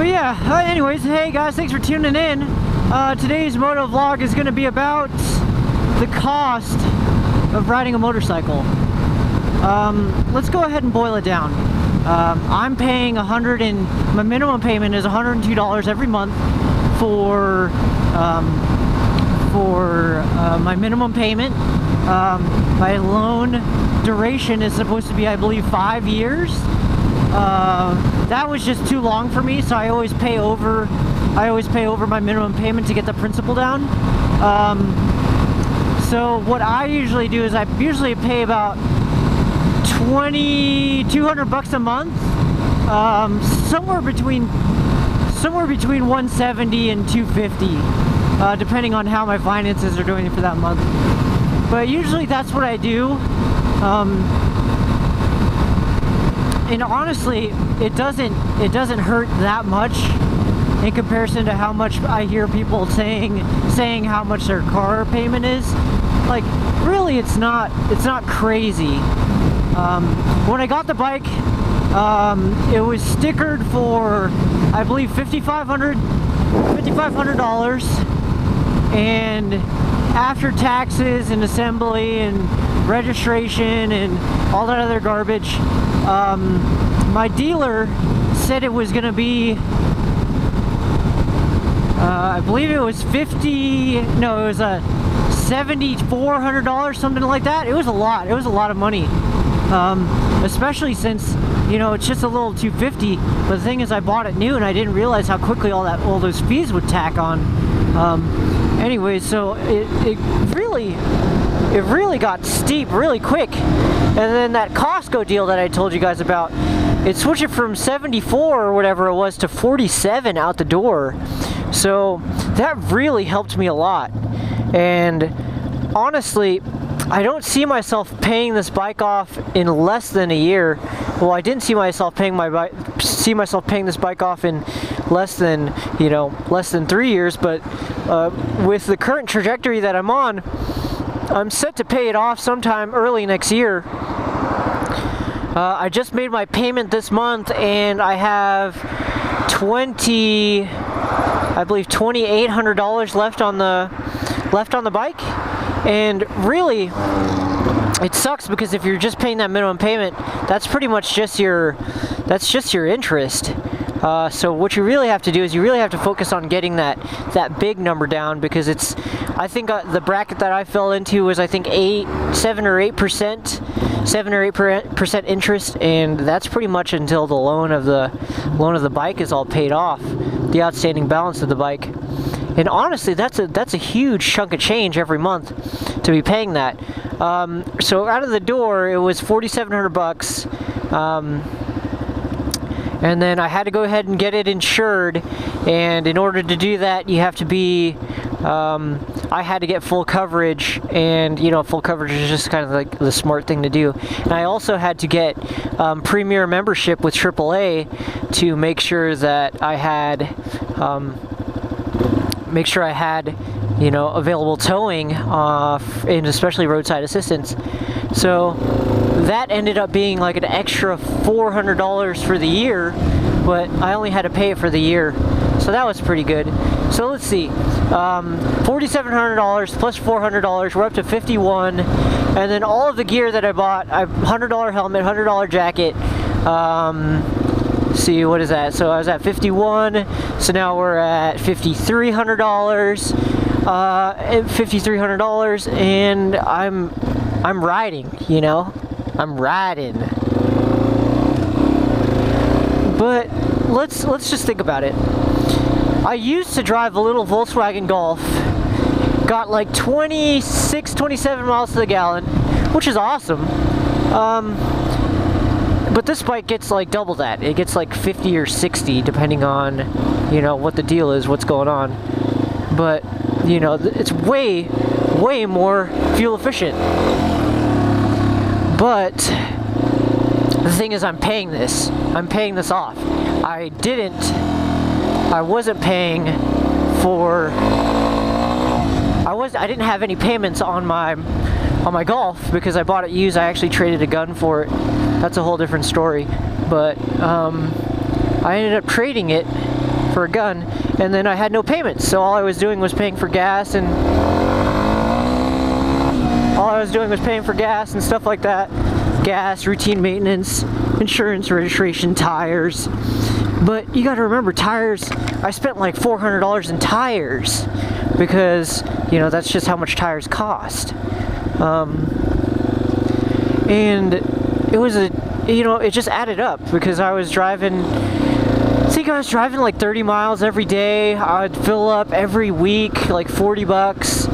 But yeah, anyways, hey guys, thanks for tuning in. Today's Motovlog is going to be about the cost of riding a motorcycle. Let's go ahead and boil it down. I'm paying my minimum payment is $102 every month for my minimum payment. My loan duration is supposed to be, I believe, 5 years. That was just too long for me, so I always pay over my minimum payment to get the principal down. So what I usually do is I usually pay about $200 a month, somewhere between 170 and 250, depending on how my finances are doing for that month. But usually that's what I do. And honestly, it doesn't hurt that much in comparison to how much I hear people saying how much their car payment is. Like, really, it's not crazy. When I got the bike, it was stickered for, I believe, $5,500, and after taxes and assembly and registration and all that other garbage, my dealer said it was gonna be, I believe it was $7,400, something like that. It was a lot of money, especially since, you know, it's just a little 250. But the thing is, I bought it new and I didn't realize how quickly all those fees would tack on. Anyway, so it really got steep really quick. And then that Costco deal that I told you guys about, it switched it from 74 or whatever it was to 47 out the door. So that really helped me a lot. And honestly, I don't see myself paying this bike off in less than a year. Well, I didn't see myself paying this bike off in less than 3 years, but with the current trajectory that I'm on, I'm set to pay it off sometime early next year. I just made my payment this month, and I have $2,800 left on the bike. And really, it sucks because if you're just paying that minimum payment, that's pretty much just your interest. So what you really have to do is you really have to focus on getting that big number down, because it's, I think the bracket that I fell into was, I think 7 or 8% interest, and that's pretty much until the loan of the bike is all paid off, the outstanding balance of the bike. And honestly, that's a huge chunk of change every month to be paying that. So out of the door, it was $4,700. And then I had to go ahead and get it insured, and in order to do that, you have to be, I had to get full coverage, and full coverage is just kind of like the smart thing to do. And I also had to get premier membership with AAA to make sure that I had, available towing, and especially roadside assistance. So that ended up being like an extra $400 for the year, but I only had to pay it for the year, so that was pretty good. So let's see, $4,700 plus $400, we're up to $51, and then all of the gear that I bought, $100 helmet, $100 jacket. See, what is that? So I was at 51, so now we're at $5,300, $5,300, and I'm riding, I'm riding. But let's just think about it. I used to drive a little Volkswagen Golf, got like 26, 27 miles to the gallon, which is awesome. But this bike gets like double that. It gets like 50 or 60, depending on, what the deal is, what's going on. But, it's way more fuel efficient. But the thing is, I'm paying this off. I didn't have any payments on my Golf because I bought it used. I actually traded a gun for it. That's a whole different story. But I ended up trading it for a gun, and then I had no payments, so all I was doing was paying for gas and stuff like that. Gas, routine maintenance, insurance, registration, tires. But you got to remember, tires, I spent like $400 in tires because, you know, that's just how much tires cost. And it was it just added up because I was driving, I think I was driving like 30 miles every day. I would fill up every week, like 40 bucks.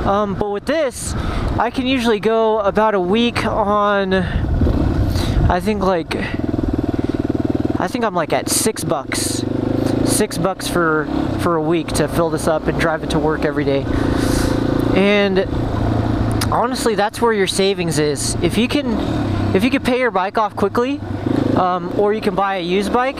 But with this, I can usually go about a week on, I think I'm like at $6 for a week to fill this up and drive it to work every day. And honestly, that's where your savings is. If you can pay your bike off quickly, or you can buy a used bike,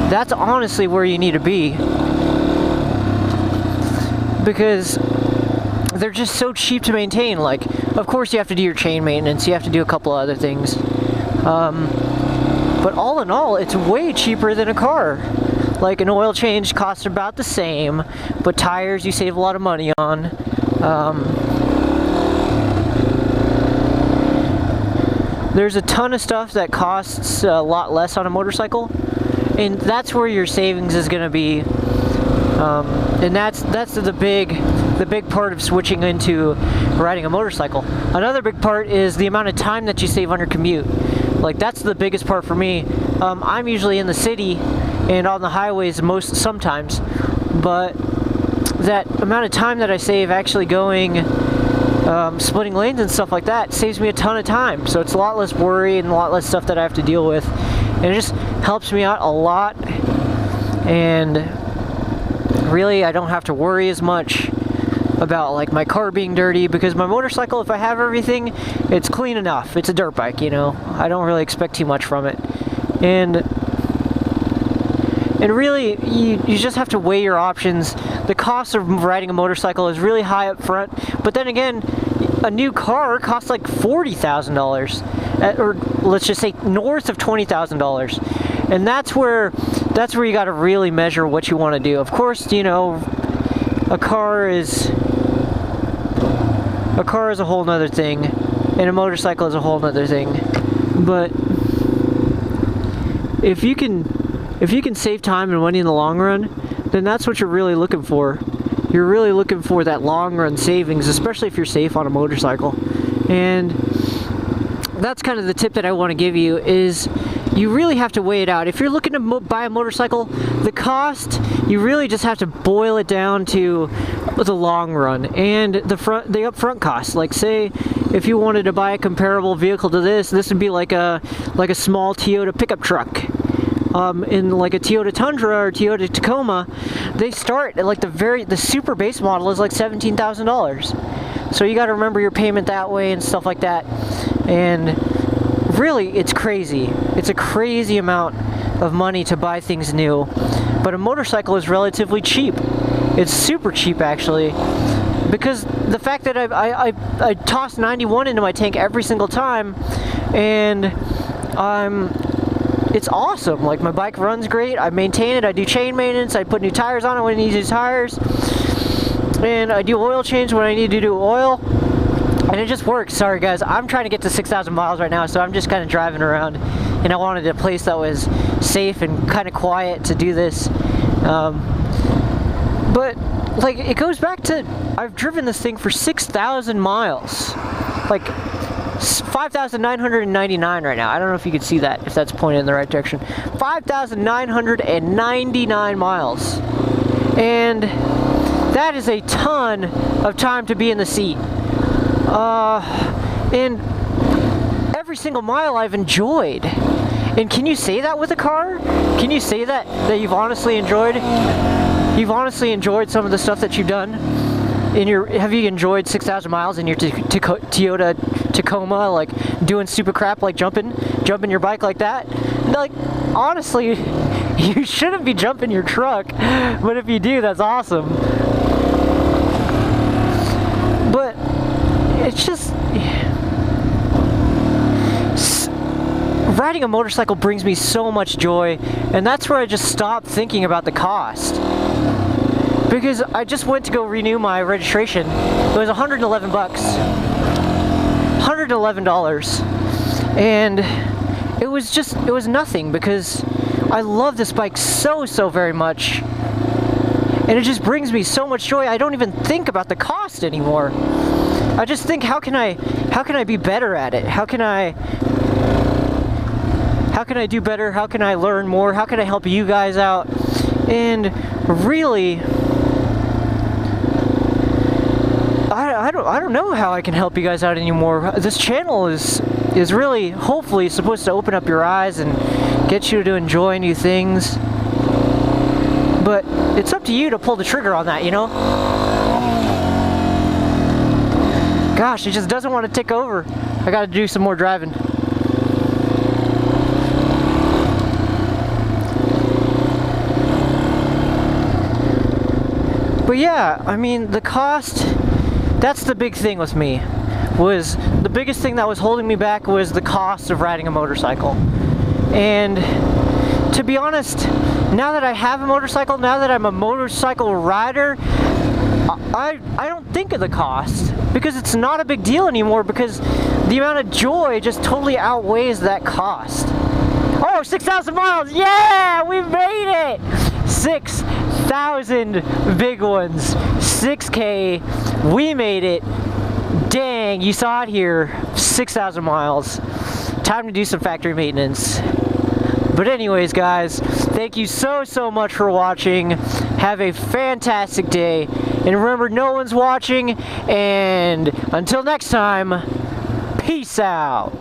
that's honestly where you need to be, because they're just so cheap to maintain. Like, of course you have to do your chain maintenance, you have to do a couple of other things, but all in all, it's way cheaper than a car. Like, an oil change costs about the same, but tires you save a lot of money on. There's a ton of stuff that costs a lot less on a motorcycle, and that's where your savings is going to be. And that's the big part of switching into riding a motorcycle. Another big part is the amount of time that you save on your commute. Like, that's the biggest part for me. I'm usually in the city and on the highways sometimes, but that amount of time that I save actually going, splitting lanes and stuff like that, saves me a ton of time. So it's a lot less worry and a lot less stuff that I have to deal with, and it just helps me out a lot. And really, I don't have to worry as much about like my car being dirty, because my motorcycle, if I have everything, it's clean enough. It's a dirt bike, you know. I don't really expect too much from it. And really, you just have to weigh your options. The cost of riding a motorcycle is really high up front, but then again, a new car costs like $40,000, or let's just say north of $20,000, and that's where you got to really measure what you want to do. Of course, you know, a car is a whole nother thing, and a motorcycle is a whole nother thing. But if you can save time and money in the long run, then that's what you're really looking for. You're really looking for that long run savings, especially if you're safe on a motorcycle. And that's kind of the tip that I want to give you, is you really have to weigh it out. If you're looking to buy a motorcycle, the cost, you really just have to boil it down to the long run and the upfront cost. Like, say if you wanted to buy a comparable vehicle to this would be like a small Toyota pickup truck. In like a Toyota Tundra or Toyota Tacoma, they start at like the super base model is like $17,000. So you got to remember your payment that way and stuff like that. And really, it's crazy. It's a crazy amount of money to buy things new. But a motorcycle is relatively cheap. It's super cheap, actually, because the fact that I toss 91 into my tank every single time, and it's awesome. Like, my bike runs great. I maintain it. I do chain maintenance. I put new tires on it when I need new tires, and I do oil change when I need to do oil. And it just works. Sorry guys, I'm trying to get to 6,000 miles right now, so I'm just kind of driving around, and I wanted a place that was safe and kind of quiet to do this. But like, it goes back to, I've driven this thing for 6,000 miles, like 5,999 right now. I don't know if you can see that, if that's pointed in the right direction. 5,999 miles, and that is a ton of time to be in the seat. And every single mile I've enjoyed. And can you say that with a car? Can you say that you've honestly enjoyed some of the stuff that you've done have you enjoyed 6,000 miles in your Toyota Tacoma, like doing stupid crap like jumping your bike like that? Like, honestly, you shouldn't be jumping your truck, but if you do, that's awesome. But it's just riding a motorcycle brings me so much joy, and that's where I just stopped thinking about the cost. Because I just went to go renew my registration. It was 111 bucks. $111. And it was nothing, because I love this bike so very much. And it just brings me so much joy. I don't even think about the cost anymore. I just think, how can I be better at it? How can I do better? How can I learn more? How can I help you guys out? And really, I don't know how I can help you guys out anymore. This channel is really, hopefully, supposed to open up your eyes and get you to enjoy new things. But it's up to you to pull the trigger on that, you know? Gosh, it just doesn't want to tick over. I gotta do some more driving. But yeah, I mean, the cost, that's the big thing with me. The biggest thing that was holding me back was the cost of riding a motorcycle. And to be honest, now that I have a motorcycle, now that I'm a motorcycle rider, I don't think of the cost, because it's not a big deal anymore, because the amount of joy just totally outweighs that cost. Oh, 6,000 miles! Yeah! We made it! 6,000 big ones. 6K. We made it. Dang, you saw it here. 6,000 miles. Time to do some factory maintenance. But anyways, guys, thank you so much for watching. Have a fantastic day. And remember, no one's watching. And until next time, peace out.